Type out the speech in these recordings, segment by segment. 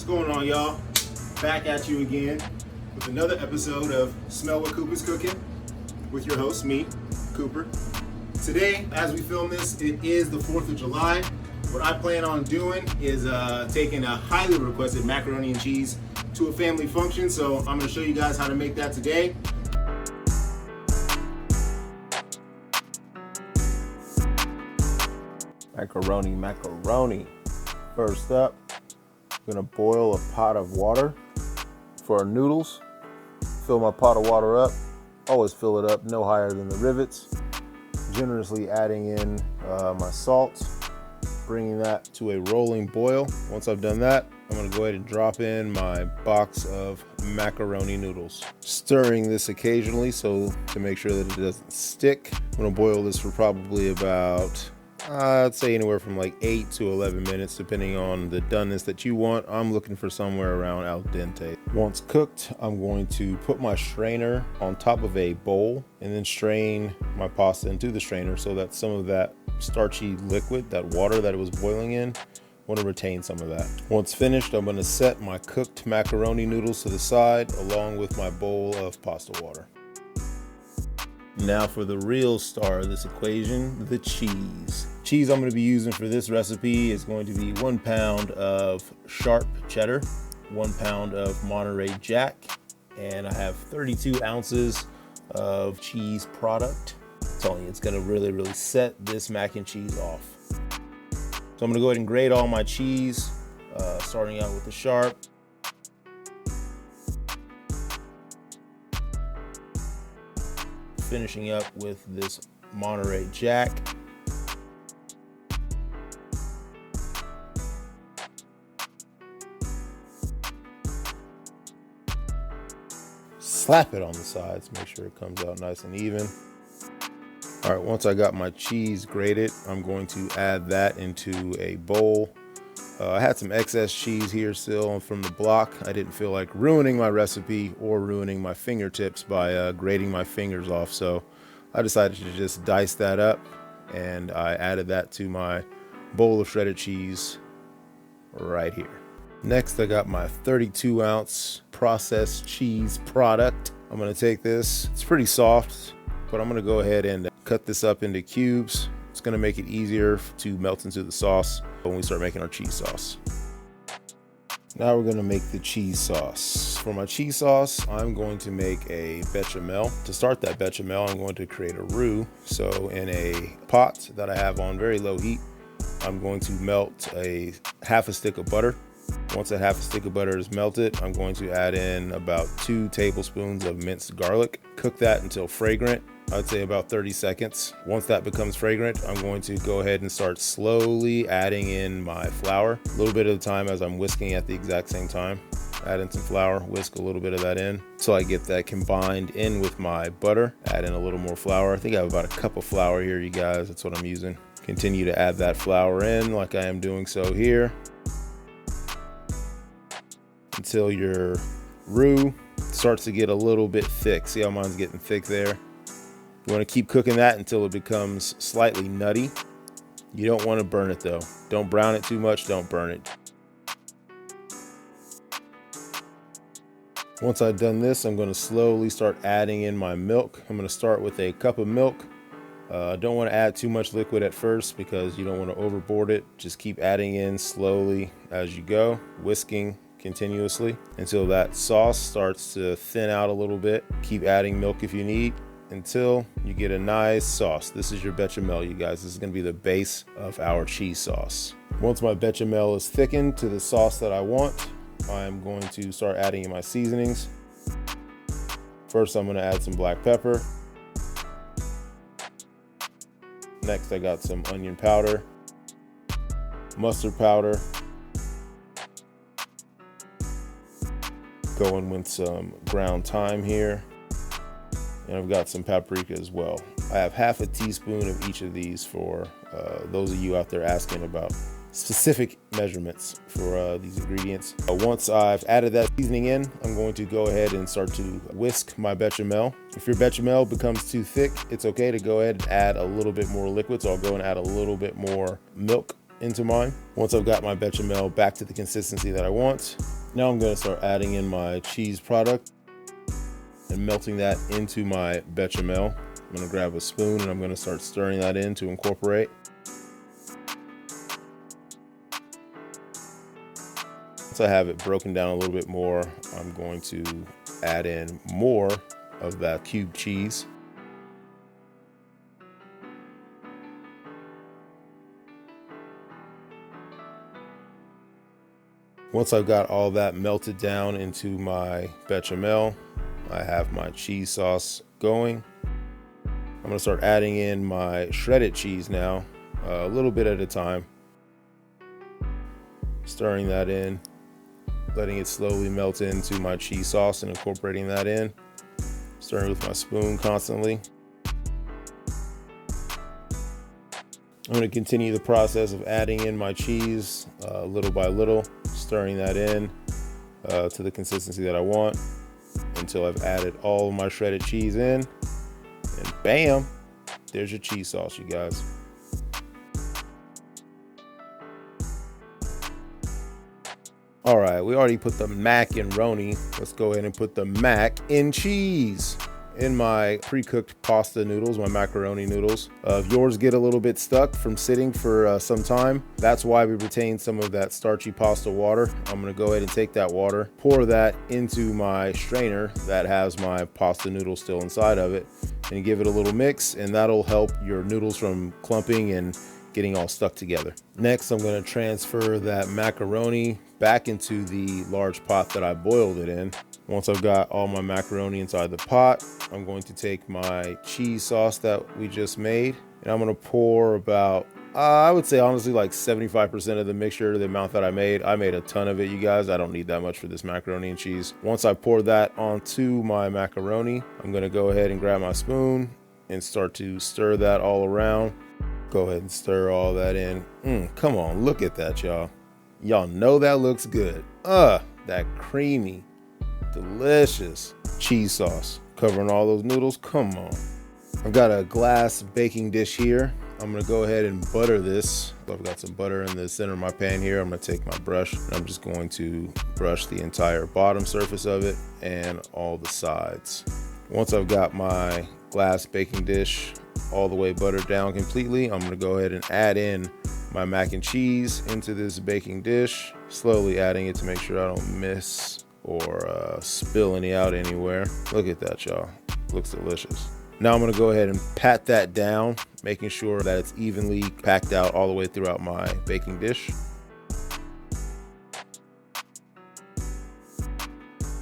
going on, y'all? Back at you again with another episode of Smell What Cooper's Cooking with your host, me, Cooper. Today, as we film this, it is the 4th of July. What I plan on doing is taking a highly requested macaroni and cheese to a family function, so I'm going to show you guys how to make that today. Macaroni. First up, I'm gonna boil a pot of water for our noodles. Fill my pot of water up. Always fill it up no higher than the rivets. Generously adding in my salt, bringing that to a rolling boil. Once I've done that, I'm gonna go ahead and drop in my box of macaroni noodles. Stirring this occasionally so to make sure that it doesn't stick. I'm gonna boil this for probably about I'd say anywhere from like 8 to 11 minutes, depending on the doneness that you want. I'm looking for somewhere around al dente. Once cooked, I'm going to put my strainer on top of a bowl and then strain my pasta into the strainer so that some of that starchy liquid, that water that it was boiling in, I want to retain some of that. Once finished, I'm going to set my cooked macaroni noodles to the side along with my bowl of pasta water. Now for the real star of this equation, the cheese. Cheese I'm going to be using for this recipe is going to be 1 pound of sharp cheddar, 1 pound of Monterey Jack, and I have 32 ounces of cheese product. I'm telling you, it's going to really set this mac and cheese off. So I'm going to go ahead and grate all my cheese, starting out with the sharp. Finishing up with this Monterey Jack. Slap it on the sides, make sure it comes out nice and even. All right, once I got my cheese grated, I'm going to add that into a bowl. I had some excess cheese here still from the block. I didn't feel like ruining my recipe or ruining my fingertips by grating my fingers off, so I decided to just dice that up, and I added that to my bowl of shredded cheese right here. Next, I got my 32 ounce processed cheese product. I'm gonna take this, it's pretty soft, but I'm gonna go ahead and cut this up into cubes. It's gonna make it easier to melt into the sauce when we start making our cheese sauce. Now we're gonna make the cheese sauce. For my cheese sauce, I'm going to make a bechamel. To start that bechamel, I'm going to create a roux. So in a pot that I have on very low heat, I'm going to melt a half a stick of butter. Once that half a stick of butter is melted, I'm going to add in about 2 tablespoons of minced garlic. Cook that until fragrant. I'd say about 30 seconds. Once that becomes fragrant, I'm going to go ahead and start slowly adding in my flour. A little bit at a time as I'm whisking at the exact same time. Add in some flour, whisk a little bit of that in until I get that combined in with my butter. Add in a little more flour. I think I have about a cup of flour here, you guys. That's what I'm using. Continue to add that flour in like I am doing so here until your roux starts to get a little bit thick. See how mine's getting thick there? You want to keep cooking that until it becomes slightly nutty. You don't want to burn it though. Don't brown it too much, don't burn it. Once I've done this, I'm going to slowly start adding in my milk. I'm going to start with a cup of milk. Don't want to add too much liquid at first because you don't want to overboard it. Just keep adding in slowly as you go, whisking continuously until that sauce starts to thin out a little bit. Keep adding milk if you need until you get a nice sauce. This is your bechamel, you guys. This is going to be the base of our cheese sauce. Once my bechamel is thickened to the sauce that I want, I'm going to start adding in my seasonings. First, I'm going to add some black pepper. Next, I got some onion powder, mustard powder, going with some ground thyme here. And I've got some paprika as well. I have half a teaspoon of each of these for those of you out there asking about specific measurements for these ingredients. Once I've added that seasoning in, I'm going to go ahead and start to whisk my bechamel. If your bechamel becomes too thick, it's okay to go ahead and add a little bit more liquid. So I'll go and add a little bit more milk into mine. Once I've got my bechamel back to the consistency that I want, Now I'm gonna start adding in my cheese product and melting that into my bechamel. I'm gonna grab a spoon and I'm gonna start stirring that in to incorporate. Once I have it broken down a little bit more, I'm going to add in more of that cubed cheese. Once I've got all that melted down into my bechamel, I have my cheese sauce going. I'm gonna start adding in my shredded cheese now, a little bit at a time. Stirring that in, letting it slowly melt into my cheese sauce and incorporating that in. Stirring with my spoon constantly. I'm going to continue the process of adding in my cheese little by little, stirring that in to the consistency that I want until I've added all of my shredded cheese in. And bam, there's your cheese sauce, you guys. All right, we already put the mac and roni. Let's go ahead and put the mac and cheese in my pre-cooked pasta noodles, my macaroni noodles. If yours get a little bit stuck from sitting for some time, that's why we retain some of that starchy pasta water. I'm gonna go ahead and take that water, pour that into my strainer that has my pasta noodle still inside of it, and give it a little mix, and that'll help your noodles from clumping and getting all stuck together. Next, I'm gonna transfer that macaroni back into the large pot that I boiled it in. Once I've got all my macaroni inside the pot, I'm going to take my cheese sauce that we just made, and I'm gonna pour about, I would say honestly like 75% of the mixture, the amount that I made. I made a ton of it, you guys. I don't need that much for this macaroni and cheese. Once I pour that onto my macaroni, I'm gonna go ahead and grab my spoon and start to stir that all around. Go ahead and stir all that in. Come on, look at that, y'all. Y'all know that looks good. That creamy, delicious cheese sauce covering all those noodles. Come on. I've got a glass baking dish here. I'm gonna go ahead and butter this. I've got some butter in the center of my pan here. I'm gonna take my brush and I'm just going to brush the entire bottom surface of it and all the sides. Once I've got my glass baking dish all the way buttered down completely, I'm gonna go ahead and add in my mac and cheese into this baking dish, slowly adding it to make sure I don't miss or spill any out anywhere. Look at that, y'all. Looks delicious. Now I'm gonna go ahead and pat that down, making sure that it's evenly packed out all the way throughout my baking dish.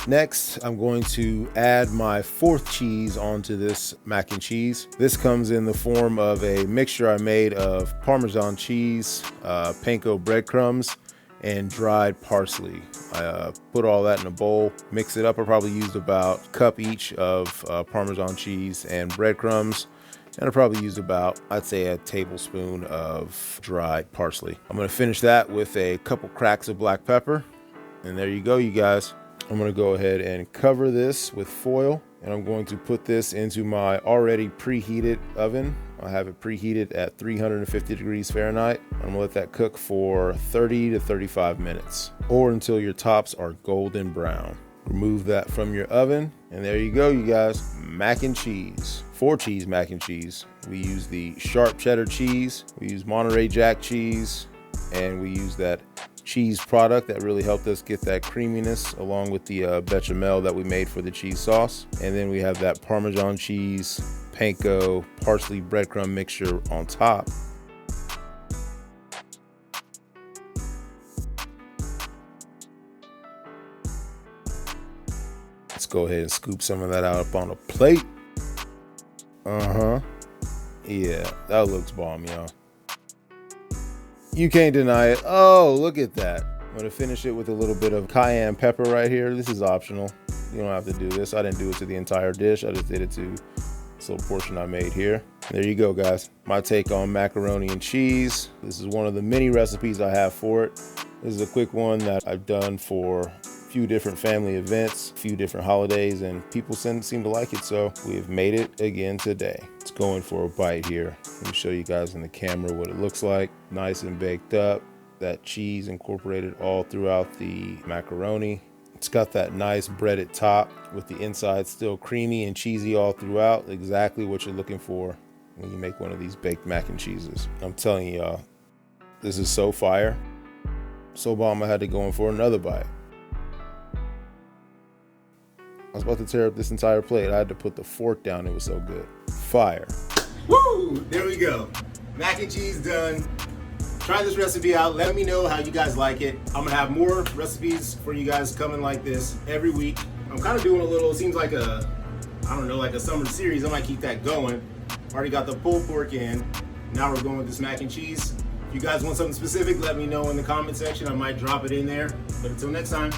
Next, I'm going to add my fourth cheese onto this mac and cheese. This comes in the form of a mixture I made of Parmesan cheese, panko breadcrumbs, and dried parsley. I put all that in a bowl, mix it up. I probably used about a cup each of Parmesan cheese and breadcrumbs. And I probably used about, I'd say, a tablespoon of dried parsley. I'm gonna finish that with a couple cracks of black pepper. And there you go, you guys. I'm gonna go ahead and cover this with foil, and I'm going to put this into my already preheated oven. I have it preheated at 350 degrees Fahrenheit. I'm gonna let that cook for 30 to 35 minutes, or until your tops are golden brown. Remove that from your oven, and there you go, you guys. Mac and cheese. 4-cheese mac and cheese. We use the sharp cheddar cheese, we use Monterey Jack cheese, and we use that cheese product that really helped us get that creaminess, along with the bechamel that we made for the cheese sauce. And then we have that Parmesan cheese, panko, parsley breadcrumb mixture on top. Let's go ahead and scoop some of that out up on a plate. Yeah, that looks bomb, y'all. You can't deny it. Oh, look at that. I'm gonna finish it with a little bit of cayenne pepper right here. This is optional. You don't have to do this. I didn't do it to the entire dish. I just did it to this little portion I made here. There you go, guys. My take on macaroni and cheese. This is one of the many recipes I have for it. This is a quick one that I've done for a few different family events, a few different holidays, and people seem to like it, so we have made it again today. Let's go in for a bite here. Let me show you guys in the camera what it looks like. Nice and baked up. that cheese incorporated all throughout the macaroni. It's got that nice breaded top with the inside still creamy and cheesy all throughout. Exactly what you're looking for when you make one of these baked mac and cheeses. I'm telling y'all, this is so fire. So bomb I had to go in for another bite. I was about to tear up this entire plate. I had to put the fork down. It was so good. Fire. Woo! There we go. Mac and cheese done. Try this recipe out. Let me know how you guys like it. I'm gonna have more recipes for you guys coming like this every week. I'm kind of doing a little, it seems like a, I don't know, like a summer series. I might keep that going. Already got the pulled pork in. Now we're going with this mac and cheese. If you guys want something specific, let me know in the comment section. I might drop it in there. But until next time.